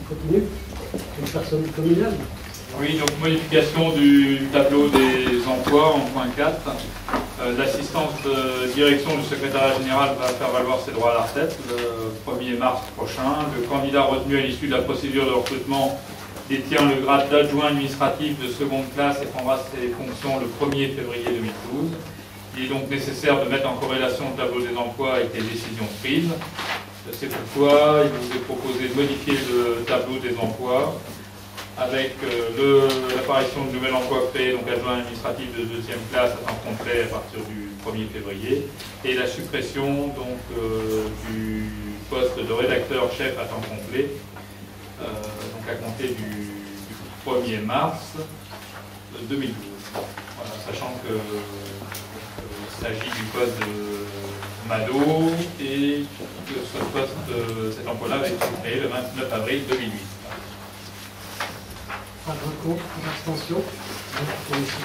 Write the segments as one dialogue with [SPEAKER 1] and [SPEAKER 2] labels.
[SPEAKER 1] continue. Une personne communale.
[SPEAKER 2] Oui, donc modification du tableau des emplois en point 4. L'assistance de direction du secrétariat général va faire valoir ses droits à la retraite le 1er mars prochain. Le candidat retenu à l'issue de la procédure de recrutement détient le grade d'adjoint administratif de seconde classe et prendra ses fonctions le 1er février 2012. Il est donc nécessaire de mettre en corrélation le tableau des emplois avec les décisions prises. C'est pourquoi il vous est proposé de modifier le tableau des emplois avec l'apparition de nouvel emploi créé, donc adjoint administratif de deuxième classe à temps complet à partir du 1er février, et la suppression donc, du poste de rédacteur chef à temps complet, donc à compter du 1er mars 2012. Voilà, sachant que il s'agit du poste de Mado et que cet emploi-là va être créé le 29 avril 2008.
[SPEAKER 1] Pas de contre, pas d'abstention.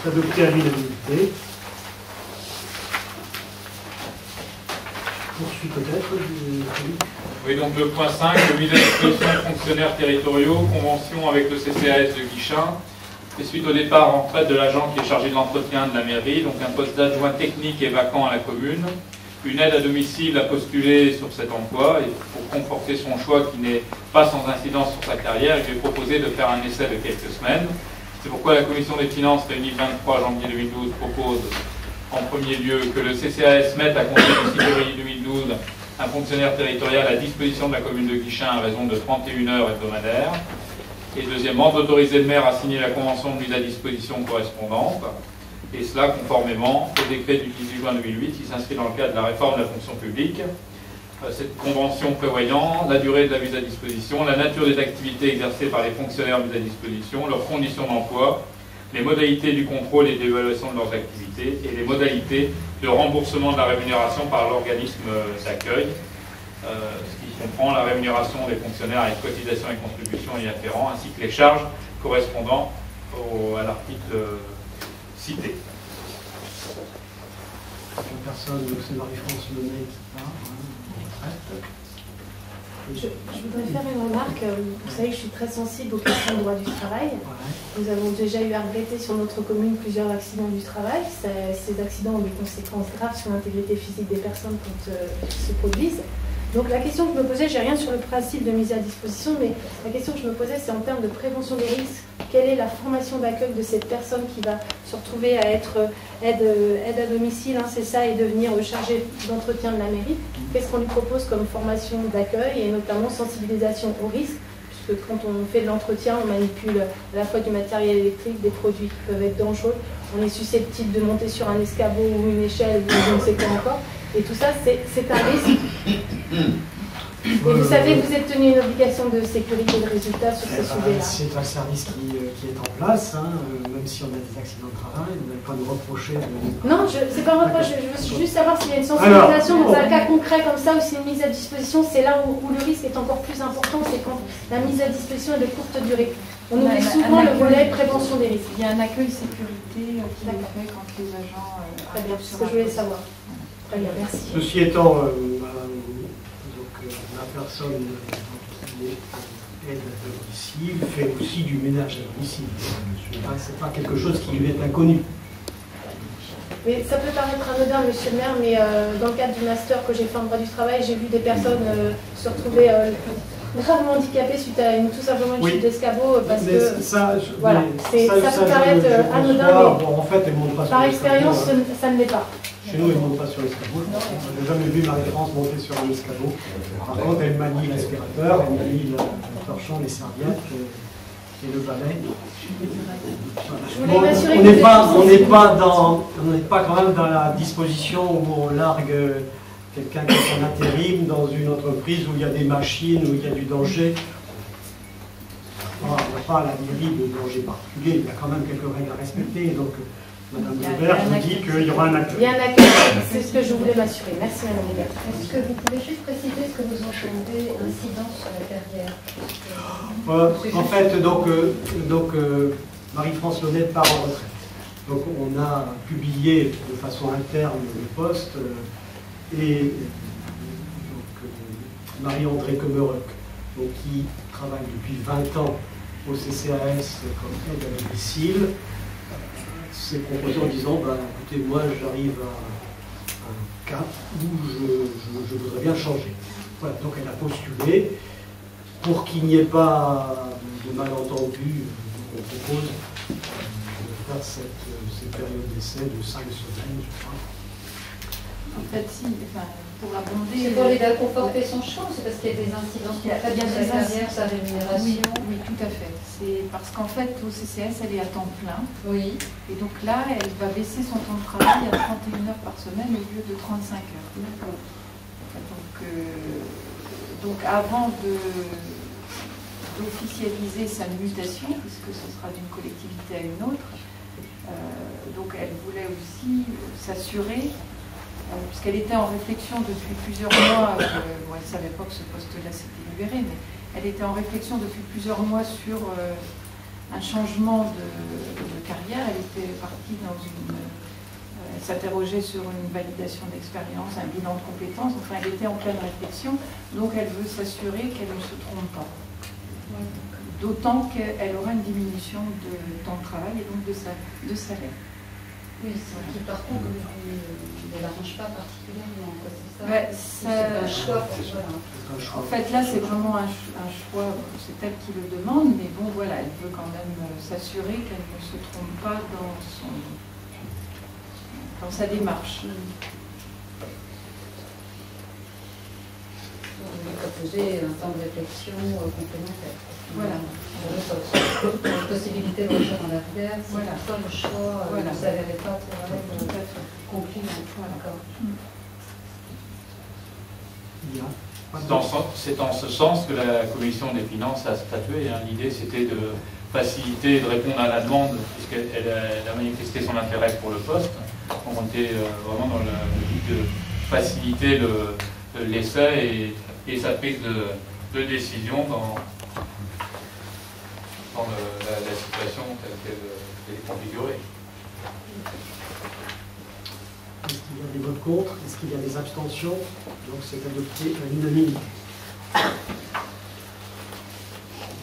[SPEAKER 1] C'est adopté à l'unanimité. Poursuit peut-être.
[SPEAKER 2] Oui, donc le point 5, le mise à disposition de fonctionnaires territoriaux, convention avec le CCAS de Guichen. Et suite au départ en retraite de l'agent qui est chargé de l'entretien de la mairie, donc un poste d'adjoint technique est vacant à la commune. Une aide à domicile a postulé sur cet emploi et pour conforter son choix qui n'est pas sans incidence sur sa carrière, il lui est proposé de faire un essai de quelques semaines. C'est pourquoi la commission des finances réunie le 23 janvier 2012 propose en premier lieu que le CCAS mette à compter du 6 février 2012 un fonctionnaire territorial à disposition de la commune de Guichen à raison de 31 heures hebdomadaires. Et deuxièmement, d'autoriser le maire à signer la convention de mise à disposition correspondante, et cela conformément au décret du 18 juin 2008 qui s'inscrit dans le cadre de la réforme de la fonction publique. Cette convention prévoyant la durée de la mise à disposition, la nature des activités exercées par les fonctionnaires mis à disposition, leurs conditions d'emploi, les modalités du contrôle et de l'évaluation de leurs activités et les modalités de remboursement de la rémunération par l'organisme d'accueil, ce qui comprend la rémunération des fonctionnaires avec cotisations et contributions y afférents, ainsi que les charges correspondant à l'article cité.
[SPEAKER 1] Une personne, c'est Marie-France Lenet qui part,
[SPEAKER 3] Je voudrais faire une remarque. Vous savez que je suis très sensible aux questions de droit du travail. Nous avons déjà eu à regretter sur notre commune plusieurs accidents du travail. Ces accidents ont des conséquences graves sur l'intégrité physique des personnes quand ils se produisent. Donc la question que je me posais, j'ai rien sur le principe de mise à disposition, mais la question que je me posais, c'est en termes de prévention des risques. Quelle est la formation d'accueil de cette personne qui va se retrouver à être aide à domicile, hein, c'est ça, et devenir chargée d'entretien de la mairie? Qu'est-ce qu'on lui propose comme formation d'accueil et notamment sensibilisation au risque? Puisque quand on fait de l'entretien, on manipule à la fois du matériel électrique, des produits qui peuvent être dangereux. On est susceptible de monter sur un escabeau ou une échelle ou je ne sais quoi encore. Et tout ça, c'est un risque. Et vous savez que vous êtes tenu une obligation de sécurité de résultat sur ces sujets-là.
[SPEAKER 1] C'est un service qui est en place, hein, même si on a des accidents de travail, vous n'allez pas nous reprocher.
[SPEAKER 3] Non, c'est pas un reproche, je veux juste savoir s'il y a une sensibilisation dans un cas concret comme ça, ou si une mise à disposition, c'est là où le risque est encore plus important, c'est quand la mise à disposition est de courte durée. On oublie souvent le volet prévention des risques.
[SPEAKER 4] Il y a un accueil sécurité qui est fait quand les agents...
[SPEAKER 3] Très bien, c'est ce que je voulais savoir. Très bien, merci.
[SPEAKER 1] Ceci étant, la personne qui est aide à domicile fait aussi du ménage à domicile. C'est pas quelque chose qui lui est inconnu.
[SPEAKER 3] Mais ça peut paraître anodin, monsieur le maire, mais dans le cadre du master que j'ai fait en droit du travail, j'ai vu des personnes se retrouver gravement handicapées suite à tout simplement une chute d'escabeau parce que ça peut paraître anodin, mais
[SPEAKER 1] bon, en fait, elle monte pas
[SPEAKER 3] par expérience, ça ne l'est pas.
[SPEAKER 1] Chez nous, elle ne monte pas sur l'escabeau. Je n'ai jamais vu Marie-France monter sur un escabeau. Par contre, elle manie l'aspirateur, elle manie le torchon, les serviettes et le balai. On n'est pas quand même dans la disposition où on largue quelqu'un qui est en intérim dans une entreprise où il y a des machines, où il y a du danger. On n'a pas la mairie de danger particulier, il y a quand même quelques règles à respecter. Donc, Madame Hubert vous dit qu'il y aura un accueil.
[SPEAKER 3] Il y a un accueil, c'est ce que je voulais m'assurer. Merci Madame Hubert.
[SPEAKER 5] Est-ce que vous pouvez juste préciser ce que vous entendez incidence sur la carrière?
[SPEAKER 1] En fait, Marie-France Lenet part en retraite. Donc on a publié de façon interne le poste et Marie-André Commerec donc qui travaille depuis 20 ans au CCAS comme aide à domicile, s'est proposé en disant bah, écoutez, moi j'arrive à un cap où je voudrais bien changer. Voilà, donc elle a postulé. Pour qu'il n'y ait pas de malentendu, on propose de faire cette période d'essai de 5 semaines, je crois.
[SPEAKER 4] En fait, si, enfin, pour abonder.
[SPEAKER 5] C'est pour l'aider à conforter son choix, c'est parce qu'il y a des incidences qui affectent sa carrière, sa rémunération.
[SPEAKER 4] Oui, tout à fait. C'est parce qu'en fait, au CCS, elle est à temps plein.
[SPEAKER 5] Oui.
[SPEAKER 4] Et donc là, elle va baisser son temps de travail à 31 heures par semaine au lieu de 35 heures.
[SPEAKER 5] D'accord.
[SPEAKER 4] Donc avant d'officialiser sa mutation, puisque ce sera d'une collectivité à une autre, donc elle voulait aussi s'assurer, puisqu'elle était en réflexion depuis plusieurs mois, bon, elle ne savait pas que ce poste-là s'était libéré, mais elle était en réflexion depuis plusieurs mois sur un changement de carrière. Elle était partie dans une... Elle s'interrogeait sur une validation d'expérience, un bilan de compétences, enfin elle était en pleine réflexion, donc elle veut s'assurer qu'elle ne se trompe pas. D'autant qu'elle aura une diminution de temps de travail et donc de salaire.
[SPEAKER 5] Oui, qui par contre ne l'arrange pas particulièrement.
[SPEAKER 4] C'est
[SPEAKER 5] un choix. Voilà.
[SPEAKER 4] En fait, là, c'est vraiment un choix, c'est elle qui le demande, mais bon, voilà, elle veut quand même s'assurer qu'elle ne se trompe pas dans sa démarche.
[SPEAKER 5] On lui proposer un temps de réflexion complémentaire.
[SPEAKER 4] Voilà.
[SPEAKER 5] Une possibilité de retour en arrière, si
[SPEAKER 4] voilà.
[SPEAKER 5] parfois le choix
[SPEAKER 4] voilà.
[SPEAKER 5] ne s'avérait pas pour elle concluant.
[SPEAKER 4] D'accord.
[SPEAKER 2] C'est en ce sens que la Commission des finances a statué. Hein. L'idée, c'était de faciliter et de répondre à la demande, puisqu'elle a manifesté son intérêt pour le poste. Donc, on était vraiment dans le but de faciliter l'essai et sa prise de décision dans la situation telle qu'elle est configurée.
[SPEAKER 1] Est-ce qu'il y a des votes contre? Est-ce qu'il y a des abstentions? Donc c'est adopté à l'unanimité.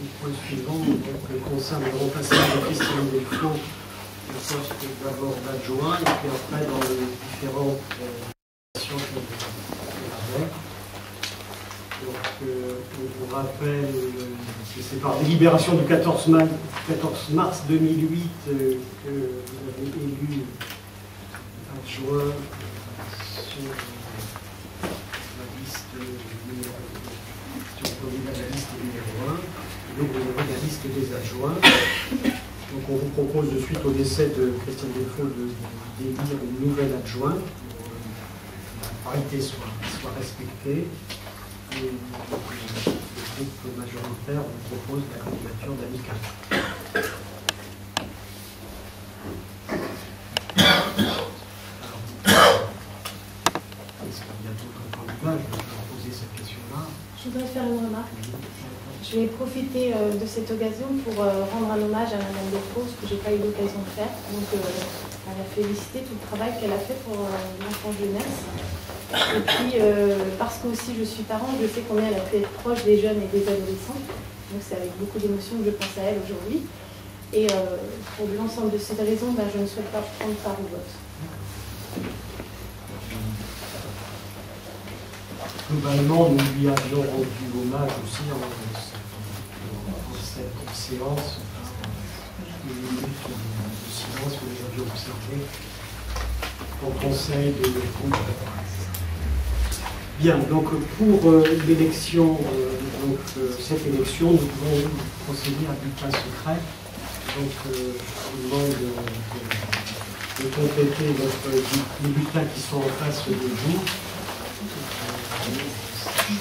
[SPEAKER 1] Le point suivant donc, concerne le remplacement de Christine Delfaux au poste d'abord d'adjoint et puis après dans les différentes actions qu'elle avait. Donc on vous rappelle que c'est par délibération du 14 mars 2008 que vous avez élu adjoint sur la liste numéro 1, et donc vous avez la liste des adjoints. Donc on vous propose de suite au décès de Christiane Delfaux d'élire une nouvelle adjointe pour que la parité soit respectée. Et le groupe majoritaire vous propose la candidature d'Annika. Est-ce qu'il y a d'autres candidats? Je vais leur poser cette question-là.
[SPEAKER 3] Je voudrais faire une remarque. Je vais profiter de cette occasion pour rendre un hommage à Madame Delfaux, ce que je n'ai pas eu l'occasion de faire. Donc, elle a félicité tout le travail qu'elle a fait pour l'enfant jeunesse. Et puis, parce que aussi je suis parent, je sais combien elle a pu être proche des jeunes et des adolescents. Donc, c'est avec beaucoup d'émotion que je pense à elle aujourd'hui. Et pour l'ensemble de ces raisons, je ne souhaite pas prendre part au vote.
[SPEAKER 1] Globalement, nous lui avions rendu hommage aussi en cette séance, une minute de silence que nous avions observé au Conseil de groupe. Bien, donc pour l'élection, cette élection, nous pouvons procéder à bulletin secret. Donc, je vous demande de compléter les bulletins qui sont en face de vous.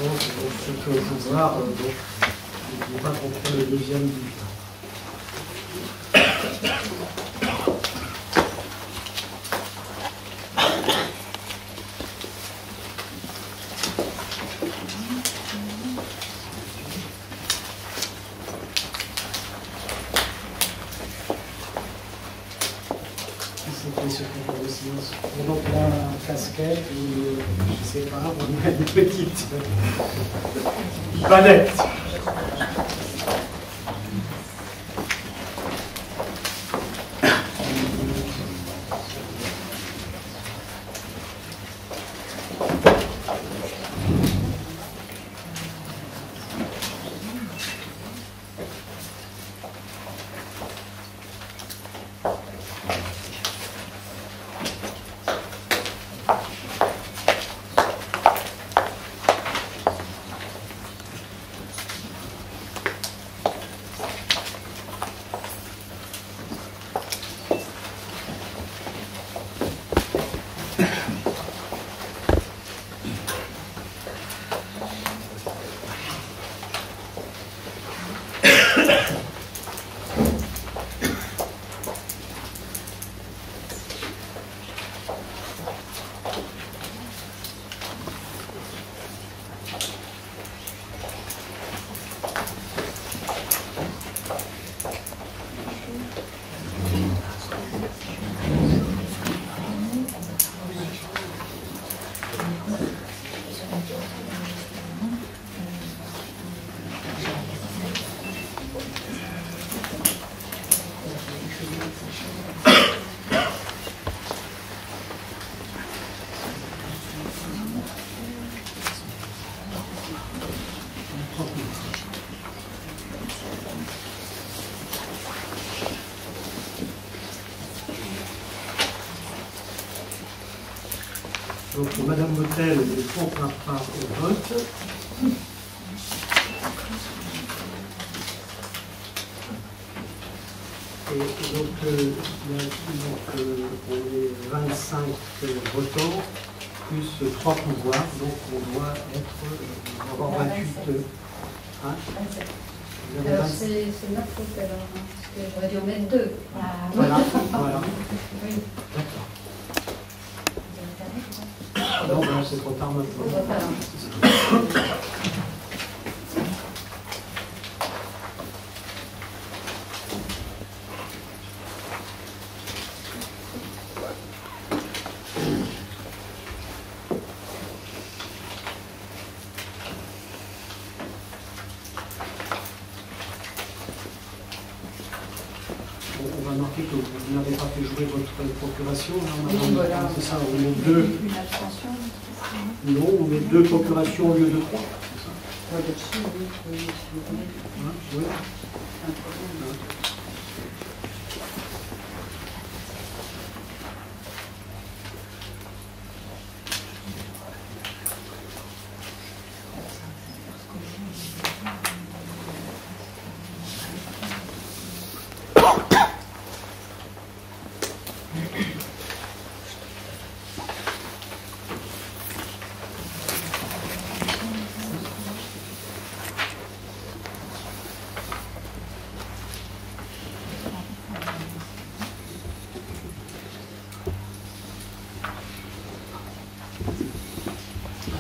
[SPEAKER 1] Donc, ce que vous voir, ne pas comprendre le deuxième bulletin. les secrétaires de séance. Et donc la casquette, ou je sais pas, on a des petites panettes. Donc Madame Motel ne prendra pas au vote. Et donc, on est 25 votants, plus 3 pouvoirs, donc on doit avoir 28. Hein,
[SPEAKER 5] alors c'est ma faute alors, hein, parce que j'aurais dû en mettre 2.
[SPEAKER 1] Voilà, voilà.
[SPEAKER 5] Oui.
[SPEAKER 1] D'accord. Non, ben, c'est trop tard maintenant. On va marquer que vous n'avez pas fait jouer votre procuration.
[SPEAKER 4] Oui, voilà.
[SPEAKER 1] C'est ça, on met 2.
[SPEAKER 4] Une abstention.
[SPEAKER 1] Non, on met 2 procurations au lieu de 3.
[SPEAKER 4] Là-dessus, oui, oui.
[SPEAKER 1] Hein, oui.
[SPEAKER 4] Un problème.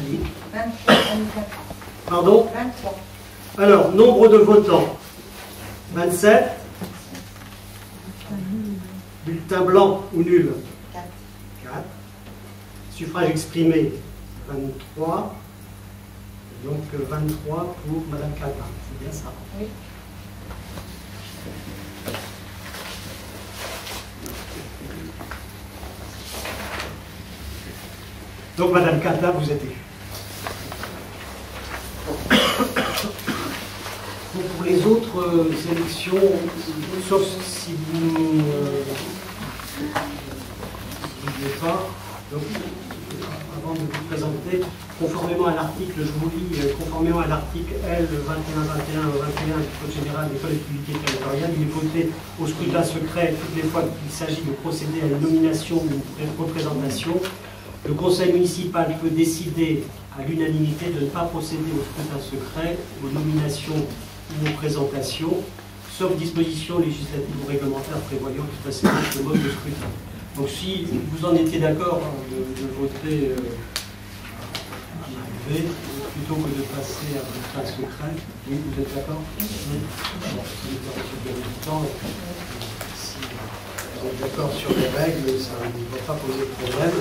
[SPEAKER 1] Allez.
[SPEAKER 4] 23.
[SPEAKER 1] Pardon?
[SPEAKER 4] 23.
[SPEAKER 1] Alors, nombre de votants. 27. Bulletin blanc ou nul?
[SPEAKER 4] 4.
[SPEAKER 1] 4. Suffrage exprimé, 23. Donc 23 pour Madame Cata. C'est bien ça.
[SPEAKER 4] Oui.
[SPEAKER 1] Donc Madame Cata, vous êtes élue. Donc, pour les autres élections, sauf si vous ne voulez pas, donc, avant de vous présenter, conformément à l'article, je vous lis, conformément à l'article L 2121 du Code général des collectivités territoriales, il est voté au scrutin secret toutes les fois qu'il s'agit de procéder à une nomination ou une représentation. Le conseil municipal peut décider à l'unanimité de ne pas procéder au scrutin secret, aux nominations ou aux présentations, sauf dispositions législatives ou réglementaires prévoyant tout à ce le mode de scrutin. Donc si vous en étiez d'accord de voter à l'arrivée, plutôt que de passer à un scrutin secret, oui, vous êtes d'accord? Oui. Bon, si vous avez du temps, vous êtes d'accord sur les règles, ça ne va pas poser de problème.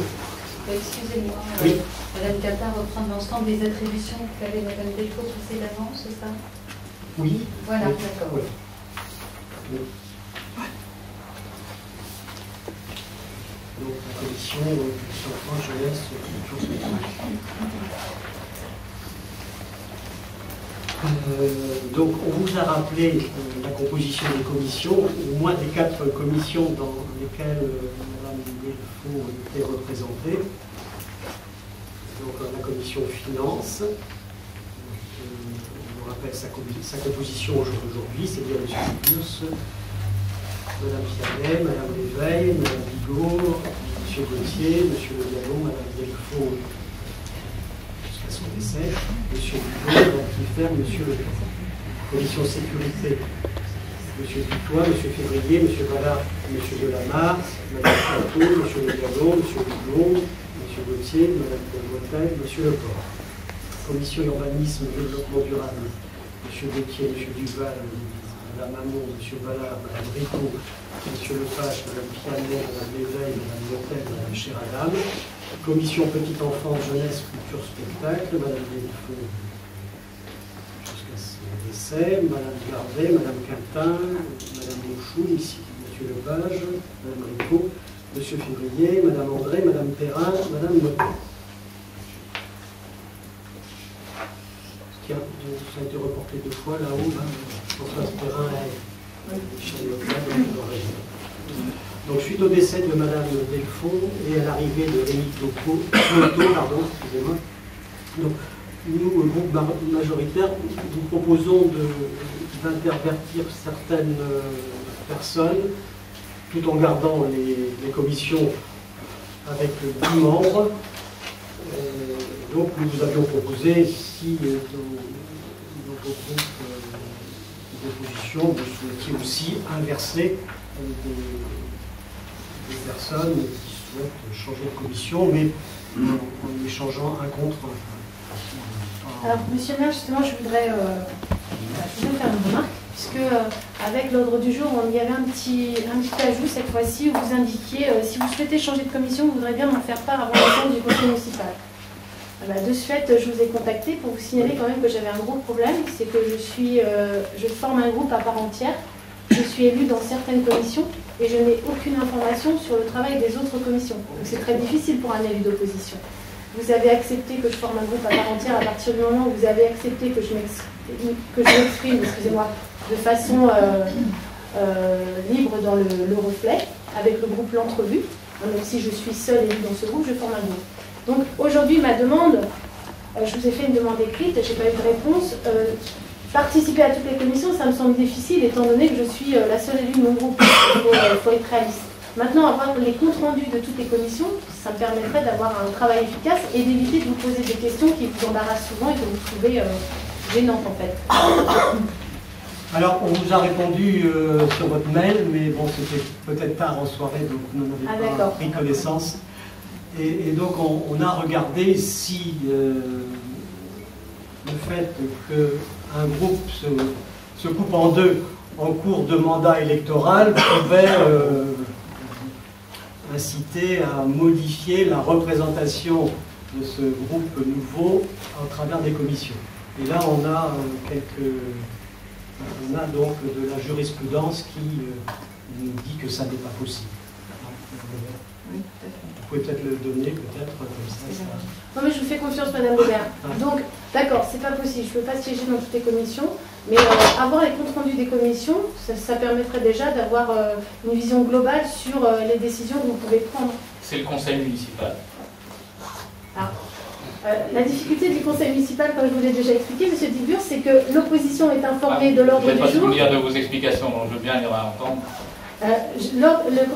[SPEAKER 5] Excusez-moi,
[SPEAKER 1] Oui.
[SPEAKER 5] Madame Cata reprend l'ensemble des attributions qu'avait Madame Delfaux précédemment, c'est ça?
[SPEAKER 1] Oui.
[SPEAKER 5] Voilà,
[SPEAKER 1] Oui.
[SPEAKER 5] d'accord.
[SPEAKER 1] Oui. Oui. Donc la commission culture, enfants, jeunesse, culture spectacle. Donc on vous a rappelé la composition des commissions, au moins des 4 commissions dans lesquelles Mme Delfaux était représentée. Donc la commission finance, on vous rappelle sa composition aujourd'hui, c'est-à-dire M. Bourse, Mme Pianet, Mme Léveil, Mme Bigot, M. Gauthier, M. Le Gallon, Mme Delfaux jusqu'à son décès, M. Bigot, Mme Cliffert, M. Le Commission sécurité, M. Dutoit, M. Février, M. Ballard, M. Delamare, Mme Chanteau, M. Le Gallon, M. Bigot, M. Gauthier, Mme Delmotel, M. Leport. Commission urbanisme et développement durable, M. Gauthier, M. Duval, Mme Hamon, M. Ballard, Mme Rico, M. Lepage, Mme Pianet, Mme Léveil, Mme Motel, Mme Chéradame. Commission petite enfance, jeunesse, culture, spectacle, Mme Delfaux jusqu'à son décès, Mme Gardet, Mme Quintin, Mme Bouchou, ici M. Lepage, Mme Rico, M. Février, Mme André, Mme Perrin, Mme Motel. Tiens, ça a été reporté 2 fois là-haut, là. Françoise Perrin et Michel Leclerc. Donc, suite au décès de Mme Delfaux et à l'arrivée de Rémi Cloto, excusez-moi, donc, nous, le groupe majoritaire, nous proposons d'intervertir certaines personnes tout en gardant les commissions avec 10 membres. Donc nous vous avions proposé, si dans vos groupes d'opposition, vous souhaitiez aussi inverser des personnes qui souhaitent changer de commission, mais en échangeant un contre un.
[SPEAKER 3] Alors, monsieur le maire, justement, je voudrais faire une remarque, puisque avec l'ordre du jour, il y avait un petit ajout cette fois-ci où vous indiquiez si vous souhaitez changer de commission, vous voudrez bien m'en faire part avant la fin du conseil municipal. De ce fait, je vous ai contacté pour vous signaler quand même que j'avais un gros problème, c'est que je forme un groupe à part entière, je suis élue dans certaines commissions et je n'ai aucune information sur le travail des autres commissions. Donc c'est très difficile pour un élu d'opposition. Vous avez accepté que je forme un groupe à part entière à partir du moment où vous avez accepté que je m'exprime, excusez-moi, de façon libre dans le reflet, avec le groupe L'Entrevue. Donc si je suis seule élue dans ce groupe, je forme un groupe. Donc aujourd'hui, ma demande, je vous ai fait une demande écrite, je n'ai pas eu de réponse. Participer à toutes les commissions, ça me semble difficile, étant donné que je suis la seule élue de mon groupe. Il faut être réaliste. Maintenant, avoir les comptes rendus de toutes les commissions, ça me permettrait d'avoir un travail efficace et d'éviter de vous poser des questions qui vous embarrassent souvent et que vous trouvez gênantes en fait.
[SPEAKER 1] Alors, on vous a répondu sur votre mail, mais bon, c'était peut-être tard en soirée, donc vous n'en avez pas pris connaissance. Et donc, on a regardé si le fait qu'un groupe se coupe en deux en cours de mandat électoral pouvait inciter à modifier la représentation de ce groupe nouveau à travers des commissions. Et là, on a donc de la jurisprudence qui nous dit que ça n'est pas possible.
[SPEAKER 4] Oui, tout à fait.
[SPEAKER 1] Vous pouvez peut-être le donner, peut-être, comme ça.
[SPEAKER 3] Non mais je vous fais confiance, Madame Aubert. Donc, d'accord, c'est pas possible, je ne peux pas siéger dans toutes les commissions, mais avoir les comptes rendus des commissions, ça permettrait déjà d'avoir une vision globale sur les décisions que vous pouvez prendre.
[SPEAKER 2] C'est le conseil municipal.
[SPEAKER 3] La difficulté du conseil municipal, comme je vous l'ai déjà expliqué, M. Dilbur, c'est que l'opposition est informée de l'ordre du jour.
[SPEAKER 2] Je ne vais pas souvenir de vos explications, donc je veux bien y entendre.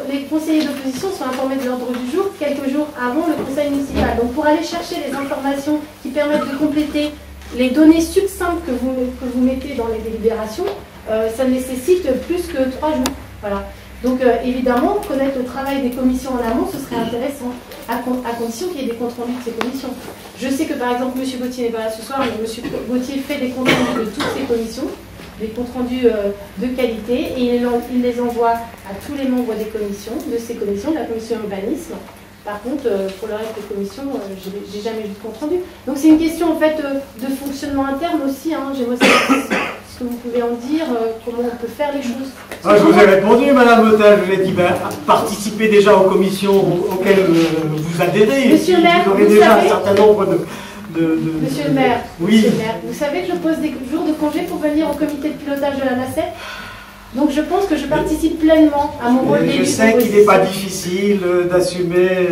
[SPEAKER 3] Les conseillers d'opposition sont informés de l'ordre du jour quelques jours avant le conseil municipal. Donc pour aller chercher les informations qui permettent de compléter les données succinctes que vous mettez dans les délibérations, ça nécessite plus que 3 jours. Voilà. Donc évidemment, connaître le travail des commissions en amont, ce serait intéressant, à condition qu'il y ait des comptes rendus de ces commissions. Je sais que par exemple, M. Gauthier n'est pas là ce soir, mais M. Gauthier fait des comptes rendus de toutes ces commissions. des comptes rendus de qualité et il les envoie à tous les membres des commissions, de ces commissions, de la commission urbanisme. Par contre, pour le reste des commissions, j'ai jamais vu de compte rendu. Donc c'est une question en fait de fonctionnement interne aussi. Hein. J'aimerais savoir ce que vous pouvez en dire, comment on peut faire les choses.
[SPEAKER 1] Ah, je vous ai répondu, Madame Hôtel, je vous ai dit, participez déjà aux commissions auxquelles vous adhérez.
[SPEAKER 3] Monsieur le maire,
[SPEAKER 1] vous aurez
[SPEAKER 3] vous
[SPEAKER 1] déjà
[SPEAKER 3] savez,
[SPEAKER 1] un certain nombre de...
[SPEAKER 3] Monsieur le maire,
[SPEAKER 1] oui.
[SPEAKER 3] Monsieur le maire, vous savez que je pose des jours de congé pour venir au comité de pilotage de la NACEP. Donc je pense que je participe pleinement à mon rôle d'élu.
[SPEAKER 1] Je sais qu'il n'est pas difficile d'assumer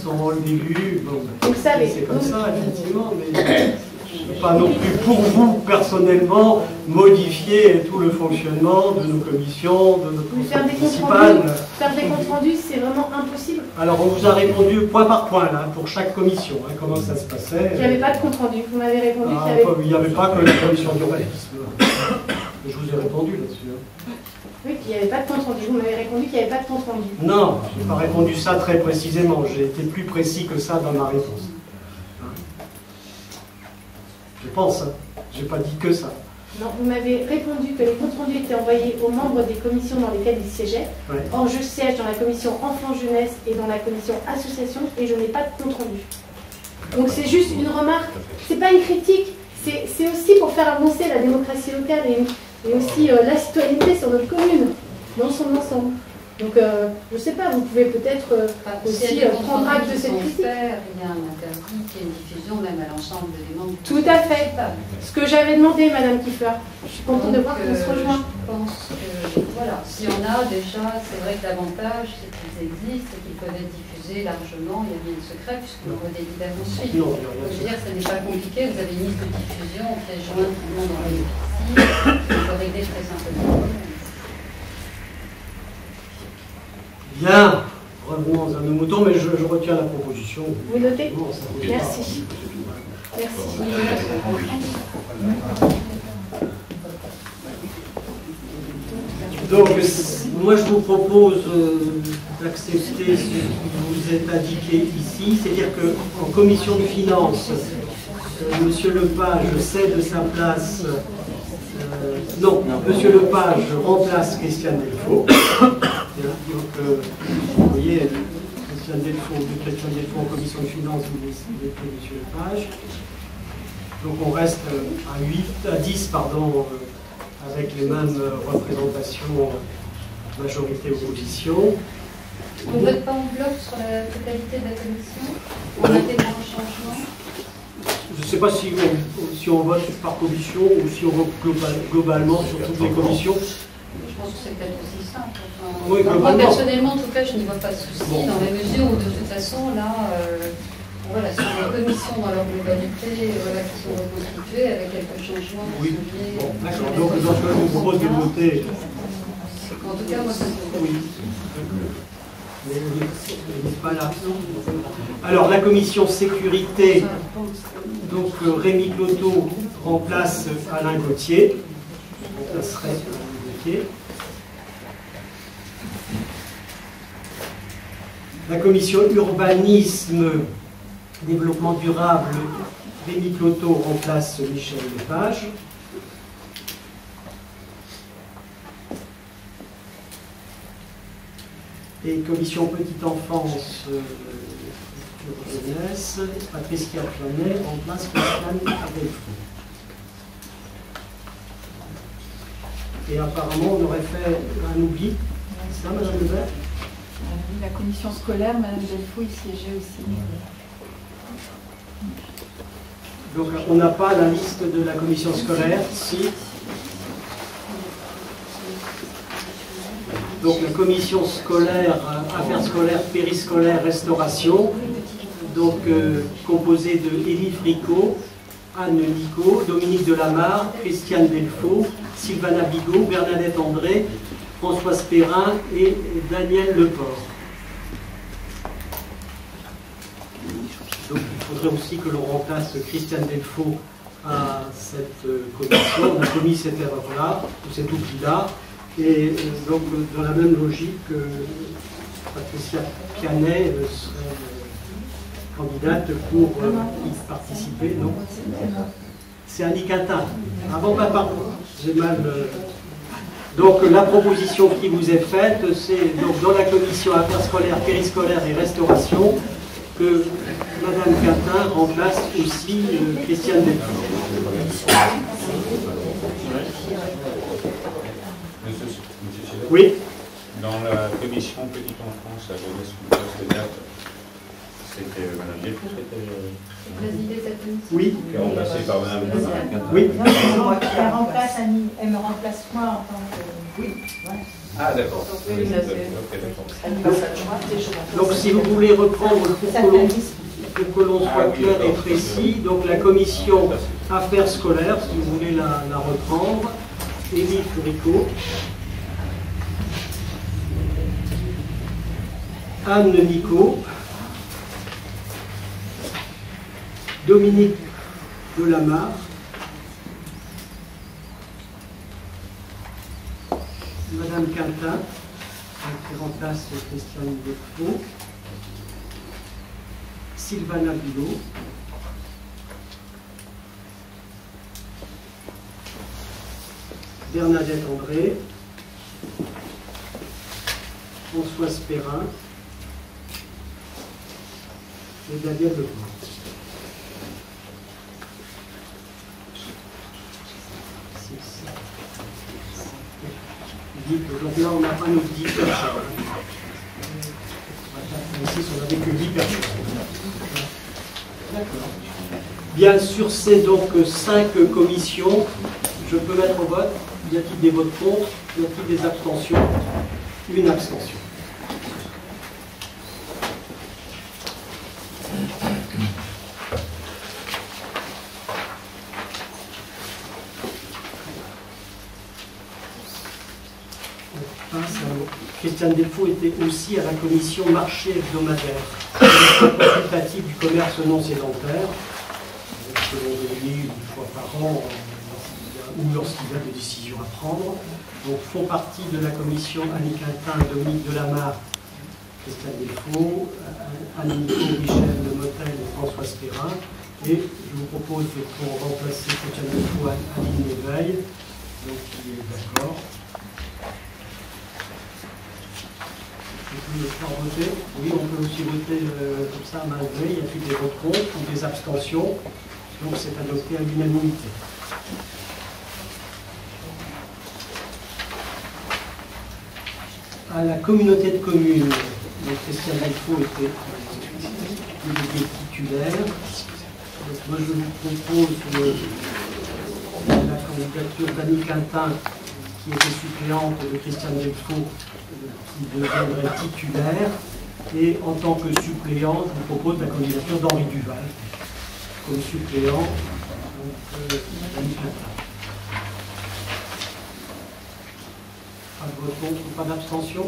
[SPEAKER 1] son rôle d'élu. Bon,
[SPEAKER 3] vous savez.
[SPEAKER 1] C'est comme ça, effectivement, mais je ne peux pas non plus pour vous, personnellement, modifier tout le fonctionnement de nos commissions, de notre
[SPEAKER 3] faire des
[SPEAKER 1] municipale.
[SPEAKER 3] Faire des comptes rendus, c'est vraiment impossible.
[SPEAKER 1] Alors on vous a répondu point par point, là, pour chaque commission, hein, comment ça se passait.
[SPEAKER 3] Il n'y avait pas de compte rendu. Vous m'avez répondu qu'il
[SPEAKER 1] n'y avait pas que la commission d'urbanisme. Je vous ai répondu là-dessus. Hein.
[SPEAKER 3] Oui, qu'il n'y avait pas de compte rendu. Vous m'avez répondu qu'il n'y avait pas de compte rendu.
[SPEAKER 1] Non, je n'ai pas répondu ça très précisément. J'ai été plus précis que ça dans ma réponse. Hein. Je pense, hein. Je n'ai pas dit que ça.
[SPEAKER 3] Non, vous m'avez répondu que les comptes rendus étaient envoyés aux membres des commissions dans lesquelles ils siégeaient. Ouais. Or, je siège dans la commission enfants-jeunesse et dans la commission association et je n'ai pas de compte rendu. Donc c'est juste une remarque, c'est pas une critique, c'est aussi pour faire avancer la démocratie locale et aussi la citoyenneté sur notre commune, dans son ensemble. Donc je sais pas, vous pouvez peut-être aussi prendre acte de cette critique.
[SPEAKER 5] Il y a un interdit qui est une diffusion même à l'ensemble des membres.
[SPEAKER 3] Tout à fait. Ce que j'avais demandé, Madame Kiefer. Je suis contente de voir qu'on se rejoint.
[SPEAKER 5] Je pense que, voilà, s'il y en a déjà, c'est vrai que l'avantage, c'est qu'ils existent et qu'ils peuvent être diffusés largement, il n'y a rien de secret, puisqu'on redélibère ensuite. Je veux dire, ce n'est pas compliqué, vous avez une liste de diffusion, on fait joindre tout le monde en bénéficie, on peut régler très simplement.
[SPEAKER 1] Bien, revenons à nos moutons, mais je retiens la proposition.
[SPEAKER 3] Vous notez? Merci. Merci.
[SPEAKER 1] Donc, moi je vous propose d'accepter ce qui vous est indiqué ici, c'est-à-dire qu'en commission de finances, Monsieur Lepage cède sa place, Monsieur Lepage remplace Christiane Delfaux. Donc, vous voyez, Christiane Delfaux en commission de finances, vous laissez Monsieur Lepage. Donc on reste à 10, avec les mêmes représentations, majorité-opposition.
[SPEAKER 5] On ne vote pas en bloc sur la totalité de la commission? On intégrant le changement?
[SPEAKER 1] Je ne sais pas si on vote par commission ou si on vote globalement sur toutes les commissions.
[SPEAKER 5] Je pense que c'est peut-être aussi simple. Enfin,
[SPEAKER 1] oui,
[SPEAKER 5] moi, personnellement, en tout cas, je n'y vois pas de souci, dans la mesure où, de toute façon, là, voilà, sur les commissions dans leur globalité, voilà, qui sont reconstituées avec quelques changements.
[SPEAKER 1] Oui, bon, d'accord. Donc, je vous propose de voter.
[SPEAKER 5] En tout cas, moi, ça me
[SPEAKER 1] oui. Mais vous n'êtes pas là. Alors, la commission sécurité, donc Rémi Cloteau remplace Alain Gauthier. Remplacerait Alain Gauthier. La commission urbanisme, développement durable, Rémi Cloteau remplace Michel Lepage. Et commission petite enfance, jeunesse, Patricia Planet remplace Christiane Delfaux. Et apparemment, on aurait fait un oubli. C'est ça, Madame Lebert?
[SPEAKER 4] La commission scolaire, Madame Delfaux, y siégeait aussi.
[SPEAKER 1] Donc, on n'a pas la liste de la commission scolaire, si. Donc, la commission scolaire, affaires scolaires, périscolaires, restauration, donc composée de Élie Fricot, Anne Nico, Dominique Delamarre, Christiane Delfaux, Sylvana Bigot, Bernadette André, Françoise Perrin et Daniel Leport. Donc il faudrait aussi que l'on remplace Christiane Delfaux à cette commission. On a commis cette erreur-là, ou cet oubli-là. Et donc dans la même logique, Patricia Pianet serait candidate pour y participer, non? C'est Annie Quintin. Ah bon, pardon, j'ai mal... Donc la proposition qui vous est faite, c'est donc dans la commission affaires scolaires, périscolaires et restauration, que Madame Quintin remplace aussi Christiane Delfour. Oui.
[SPEAKER 6] Dans la commission Petite Enfance, la jeunesse, le poste de date, c'était Madame Delfour qui était
[SPEAKER 5] présidée cette commission.
[SPEAKER 1] Oui.
[SPEAKER 6] Qui est remplacée par Madame Quintin.
[SPEAKER 1] Oui.
[SPEAKER 7] Elle remplace Annie, elle me remplace moi en tant que... Oui.
[SPEAKER 6] Ah d'accord.
[SPEAKER 1] Donc si vous voulez reprendre pour que l'on soit clair et précis, donc la commission affaires scolaires, si vous voulez la reprendre, Élie Furico, Anne Nico, Dominique Delamare, Madame Quintin, qui remplace Christiane Delfour, Sylvana Bilot, Bernadette André, Françoise Perrin et Daniel Lebrun. Donc là, on n'a pas nos 10 personnes. Ici, on n'avait que 10 personnes. D'accord. Bien sûr, c'est donc 5 commissions. Je peux mettre au vote. Y a-t-il des votes contre? Y a-t-il des abstentions? Une abstention. Christiane Delfour était aussi à la commission marché hebdomadaire, consultative du commerce non sédentaire, que l'on réunit une fois par an ou lorsqu'il y a des décisions à prendre. Donc font partie de la commission Annie Quintin, Dominique Delamare, Christiane Delfour, Annie Nico, Michel Lemotel et Françoise Perrin. Et je vous propose pour remplacer Christiane Delfour Aline Léveil, donc qui est d'accord. Le faire voter. Oui, on peut aussi voter comme ça à main levée. Il y a-t-il des votes contre ou des abstentions? Donc c'est adopté à l'unanimité. À la communauté de communes, Christiane Delfour était titulaire. Donc moi je vous propose la candidature d'Annie Quintin, qui était suppléante de Christiane Delfour, qui deviendrait titulaire, et en tant que suppléant, je vous propose la candidature d'Henri Duval comme suppléant, donc Annie Quintin. Pas de vote contre, pas d'abstention.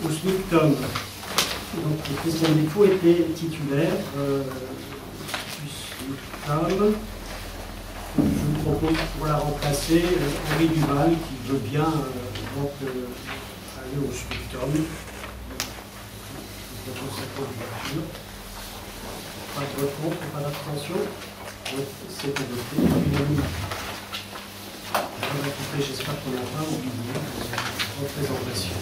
[SPEAKER 1] Au SMICTOM, donc Christiane Delfour était titulaire du SMICTOM. Je vous propose pour la remplacer Henri Duval, qui veut bien donc, aller au SMICTOM. Je vous propose cette candidature. Pas de vote contre, pas d'abstention. C'est adopté. J'espère qu'on n'a pas oublié la représentation.